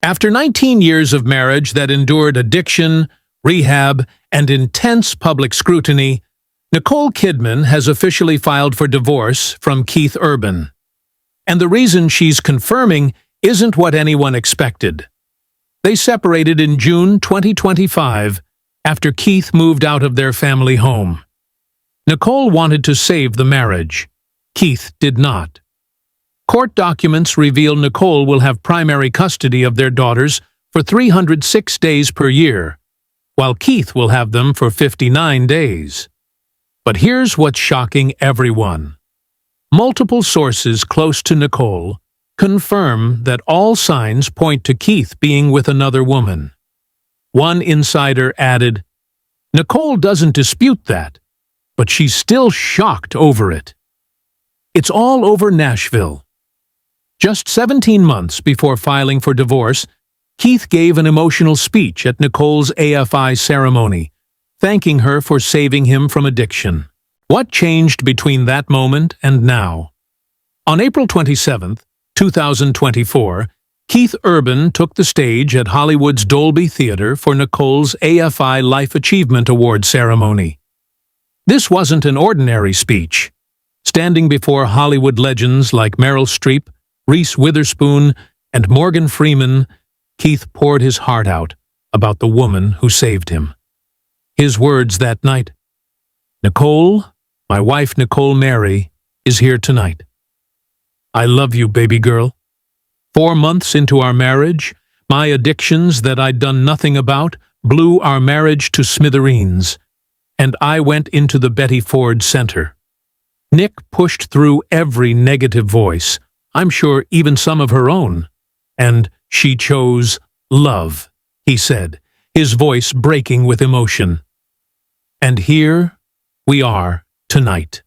After 19 years of marriage that endured addiction, rehab, and intense public scrutiny, Nicole Kidman has officially filed for divorce from Keith Urban. And the reason she's confirming isn't what anyone expected. They separated in June 2025 after Keith moved out of their family home. Nicole wanted to save the marriage. Keith did not. Court documents reveal Nicole will have primary custody of their daughters for 306 days per year, while Keith will have them for 59 days. But here's what's shocking everyone. Multiple sources close to Nicole confirm that all signs point to Keith being with another woman. One insider added, "Nicole doesn't dispute that, but she's still shocked over it." It's all over Nashville. Just 17 months before filing for divorce, Keith gave an emotional speech at Nicole's AFI ceremony, thanking her for saving him from addiction. What changed between that moment and now? On April 27, 2024, Keith Urban took the stage at Hollywood's Dolby Theater for Nicole's AFI Life Achievement Award ceremony. This wasn't an ordinary speech. Standing before Hollywood legends like Meryl Streep, Reese Witherspoon, and Morgan Freeman, Keith poured his heart out about the woman who saved him. His words that night, "Nicole, my wife Nicole Mary, is here tonight. I love you, baby girl. 4 months into our marriage, my addictions that I'd done nothing about blew our marriage to smithereens, and I went into the Betty Ford Center. Nick pushed through every negative voice, I'm sure even some of her own, and she chose love," he said, his voice breaking with emotion. And here we are tonight.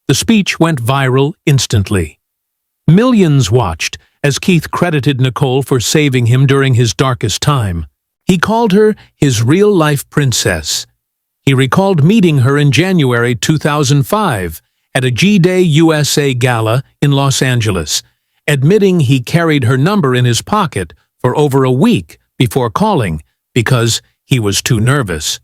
The speech went viral instantly. Millions watched as Keith credited Nicole for saving him during his darkest time. He called her his real-life princess. He recalled meeting her in January 2005 at a G-Day USA gala in Los Angeles, admitting he carried her number in his pocket for over a week before calling because he was too nervous.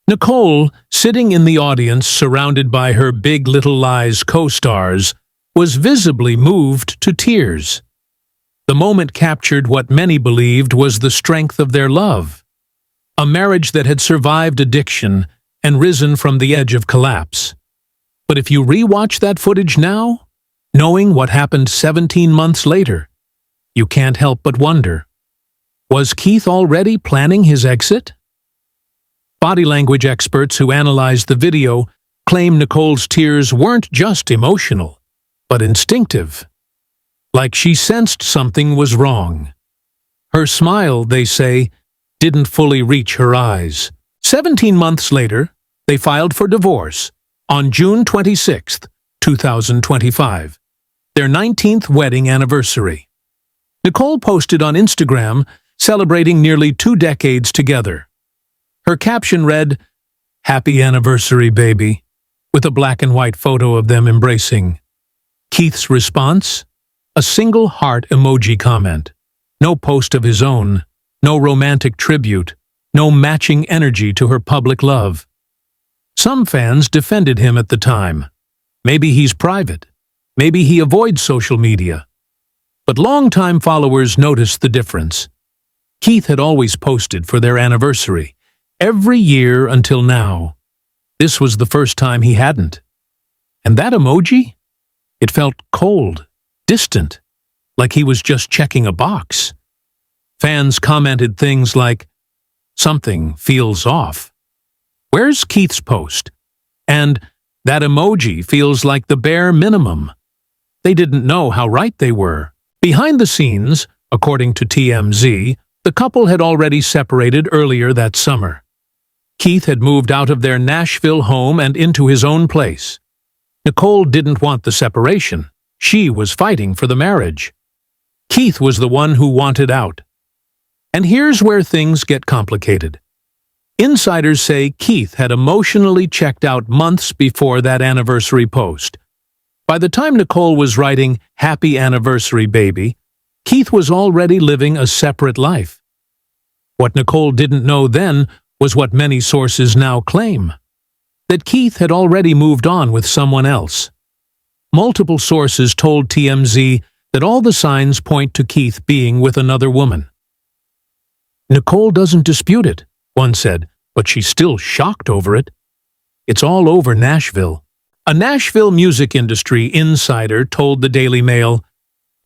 Nicole, sitting in the audience surrounded by her Big Little Lies co-stars, was visibly moved to tears. The moment captured what many believed was the strength of their love. A marriage that had survived addiction and risen from the edge of collapse. But if you rewatch that footage now, knowing what happened 17 months later, you can't help but wonder, was Keith already planning his exit? Body language experts who analyzed the video claim Nicole's tears weren't just emotional, but instinctive. Like she sensed something was wrong. Her smile, they say, didn't fully reach her eyes. 17 months later, they filed for divorce on June 26, 2025, their 19th wedding anniversary. Nicole posted on Instagram celebrating nearly 2 decades together. Her caption read, "Happy anniversary, baby," with a black and white photo of them embracing. Keith's response? A single heart emoji comment. No post of his own, no romantic tribute, no matching energy to her public love. Some fans defended him at the time. Maybe he's private. Maybe he avoids social media. But longtime followers noticed the difference. Keith had always posted for their anniversary, every year until now. This was the first time he hadn't. And that emoji? It felt cold, distant, like he was just checking a box. Fans commented things like, "Something feels off. Where's Keith's post?" And "That emoji feels like the bare minimum." They didn't know how right they were. Behind the scenes, according to TMZ, the couple had already separated earlier that summer. Keith had moved out of their Nashville home and into his own place. Nicole didn't want the separation. She was fighting for the marriage. Keith was the one who wanted out. And here's where things get complicated. Insiders say Keith had emotionally checked out months before that anniversary post. By the time Nicole was writing "Happy Anniversary, Baby," Keith was already living a separate life. What Nicole didn't know then was what many sources now claim: that Keith had already moved on with someone else. Multiple sources told TMZ that all the signs point to Keith being with another woman. Nicole doesn't dispute it, one said, but she's still shocked over it. It's all over Nashville. A Nashville music industry insider told the Daily Mail,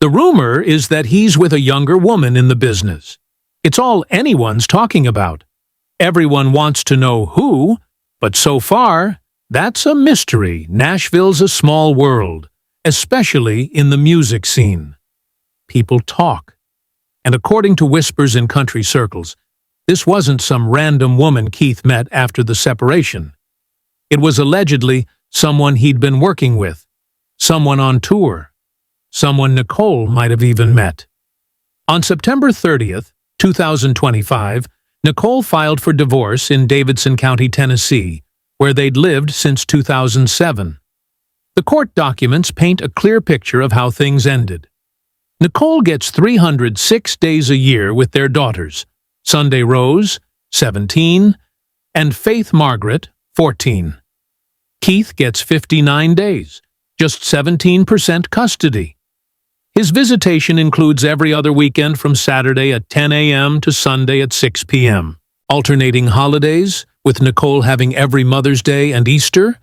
"The rumor is that he's with a younger woman in the business. It's all anyone's talking about. Everyone wants to know who, but so far, that's a mystery. Nashville's a small world, especially in the music scene. People talk. And according to whispers in country circles, this wasn't some random woman Keith met after the separation. It was allegedly someone he'd been working with, someone on tour, someone Nicole might have even met." On September 30th, 2025, Nicole filed for divorce in Davidson County, Tennessee, where they'd lived since 2007. The court documents paint a clear picture of how things ended. Nicole gets 306 days a year with their daughters, Sunday Rose, 17, and Faith Margaret, 14. Keith gets 59 days, just 17% custody. His visitation includes every other weekend from Saturday at 10 a.m. to Sunday at 6 p.m., alternating holidays, with Nicole having every Mother's Day and Easter,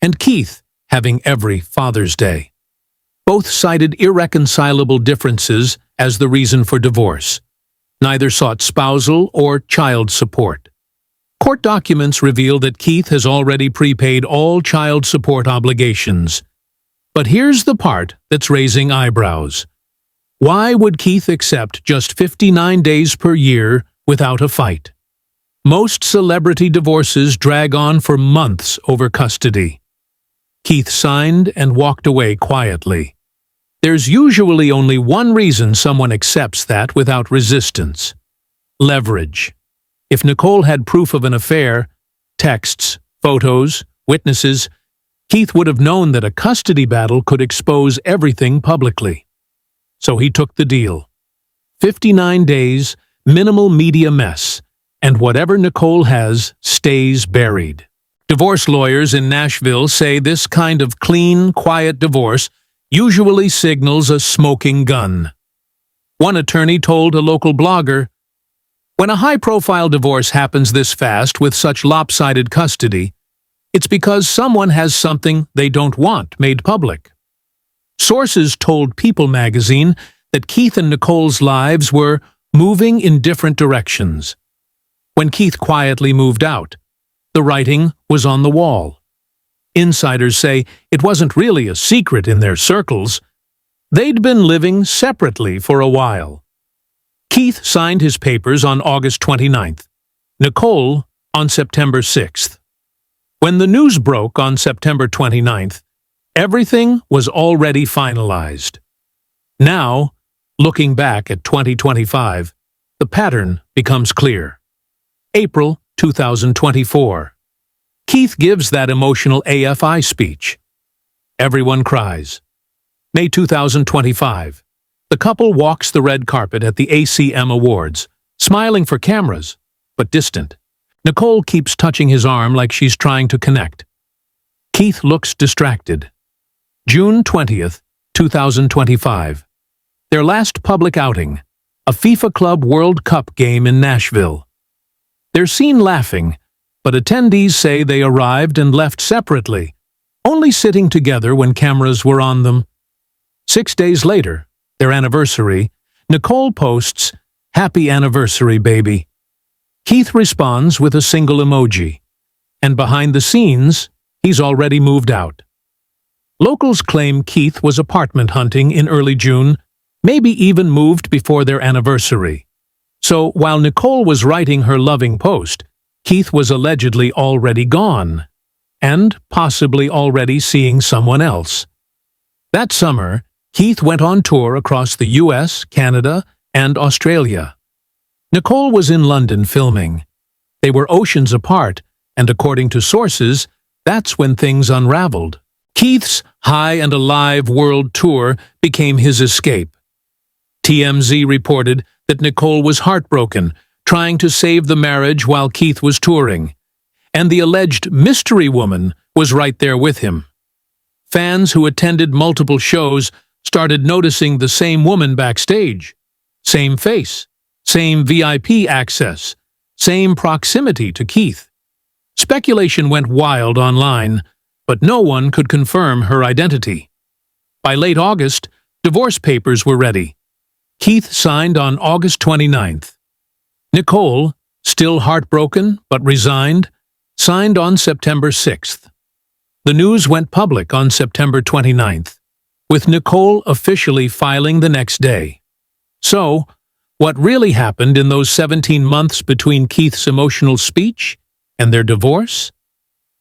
and Keith having every Father's Day. Both cited irreconcilable differences as the reason for divorce. Neither sought spousal or child support. Court documents reveal that Keith has already prepaid all child support obligations. But here's the part that's raising eyebrows. Why would Keith accept just 59 days per year without a fight? Most celebrity divorces drag on for months over custody. Keith signed and walked away quietly. There's usually only one reason someone accepts that without resistance: leverage. If Nicole had proof of an affair, texts, photos, witnesses, Keith would have known that a custody battle could expose everything publicly. So he took the deal. 59 days, minimal media mess, and whatever Nicole has stays buried. Divorce lawyers in Nashville say this kind of clean, quiet divorce usually signals a smoking gun. One attorney told a local blogger, "When a high-profile divorce happens this fast with such lopsided custody, it's because someone has something they don't want made public." Sources told People magazine that Keith and Nicole's lives were moving in different directions. When Keith quietly moved out, the writing was on the wall. Insiders say it wasn't really a secret in their circles. They'd been living separately for a while. Keith signed his papers on August 29th, Nicole on September 6th. When the news broke on September 29th, everything was already finalized. Now, looking back at 2025, the pattern becomes clear. April 2024. Keith gives that emotional AFI speech. Everyone cries. May 2025. The couple walks the red carpet at the ACM Awards, smiling for cameras, but distant. Nicole keeps touching his arm like she's trying to connect. Keith looks distracted. June 20th, 2025. Their last public outing, a FIFA Club World Cup game in Nashville. They're seen laughing, but attendees say they arrived and left separately, only sitting together when cameras were on them. 6 days later, their anniversary, Nicole posts, "Happy anniversary, baby." Keith responds with a single emoji, and behind the scenes, he's already moved out. Locals claim Keith was apartment hunting in early June, maybe even moved before their anniversary. So while Nicole was writing her loving post, Keith was allegedly already gone, and possibly already seeing someone else. That summer, Keith went on tour across the US, Canada, and Australia. Nicole was in London filming. They were oceans apart, and according to sources, that's when things unraveled. Keith's High and Alive world tour became his escape. TMZ reported that Nicole was heartbroken, trying to save the marriage while Keith was touring, and the alleged mystery woman was right there with him. Fans who attended multiple shows started noticing the same woman backstage. Same face, same VIP access, same proximity to Keith. Speculation went wild online, but no one could confirm her identity. By late August, divorce papers were ready. Keith signed on August 29th. Nicole, still heartbroken but resigned, signed on September 6th. The news went public on September 29th, with Nicole officially filing the next day. So, what really happened in those 17 months between Keith's emotional speech and their divorce?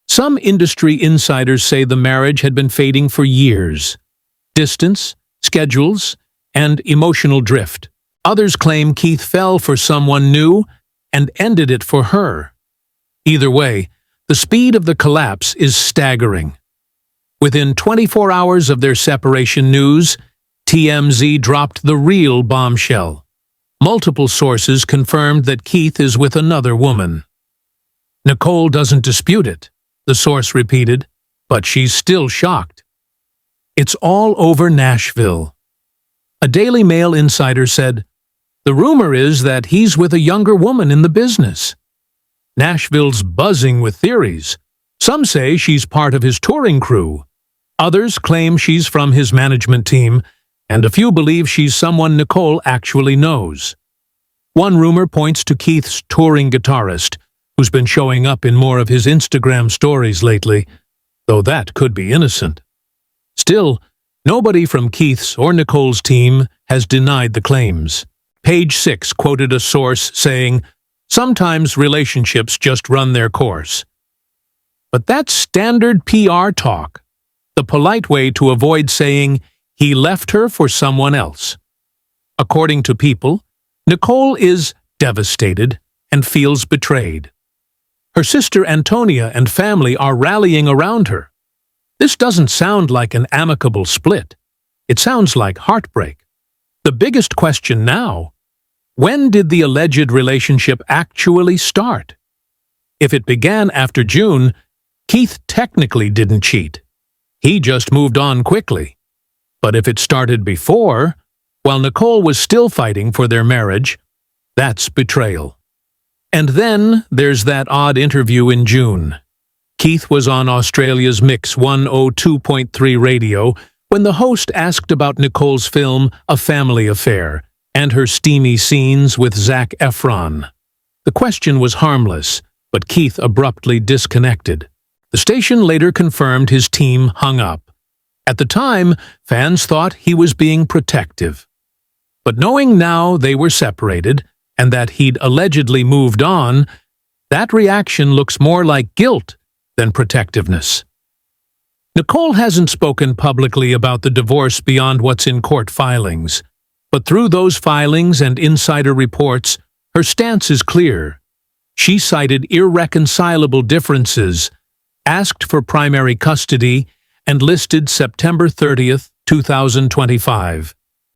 Some industry insiders say the marriage had been fading for years. Distance, schedules, and emotional drift. Others claim Keith fell for someone new and ended it for her. Either way, the speed of the collapse is staggering. Within 24 hours of their separation news, TMZ dropped the real bombshell. Multiple sources confirmed that Keith is with another woman. Nicole doesn't dispute it, the source repeated, but she's still shocked. It's all over Nashville. A Daily Mail insider said, "The rumor is that he's with a younger woman in the business." Nashville's buzzing with theories. Some say she's part of his touring crew. Others claim she's from his management team, and a few believe she's someone Nicole actually knows. One rumor points to Keith's touring guitarist, who's been showing up in more of his Instagram stories lately, though that could be innocent. Still, nobody from Keith's or Nicole's team has denied the claims. Page 6 quoted a source saying, "Sometimes relationships just run their course." But that's standard PR talk, the polite way to avoid saying he left her for someone else. According to People, Nicole is devastated and feels betrayed. Her sister Antonia and family are rallying around her. This doesn't sound like an amicable split. It sounds like heartbreak. The biggest question now: when did the alleged relationship actually start? If it began after June, Keith technically didn't cheat. He just moved on quickly. But if it started before, while Nicole was still fighting for their marriage, that's betrayal. And then there's that odd interview in June. Keith was on Australia's Mix 102.3 radio when the host asked about Nicole's film A Family Affair and her steamy scenes with Zac Efron. The question was harmless, but Keith abruptly disconnected. The station later confirmed his team hung up. At the time, fans thought he was being protective. But knowing now they were separated, and that he'd allegedly moved on, that reaction looks more like guilt than protectiveness. Nicole hasn't spoken publicly about the divorce beyond what's in court filings, but through those filings and insider reports, her stance is clear. She cited irreconcilable differences, asked for primary custody, and listed September 30th, 2025.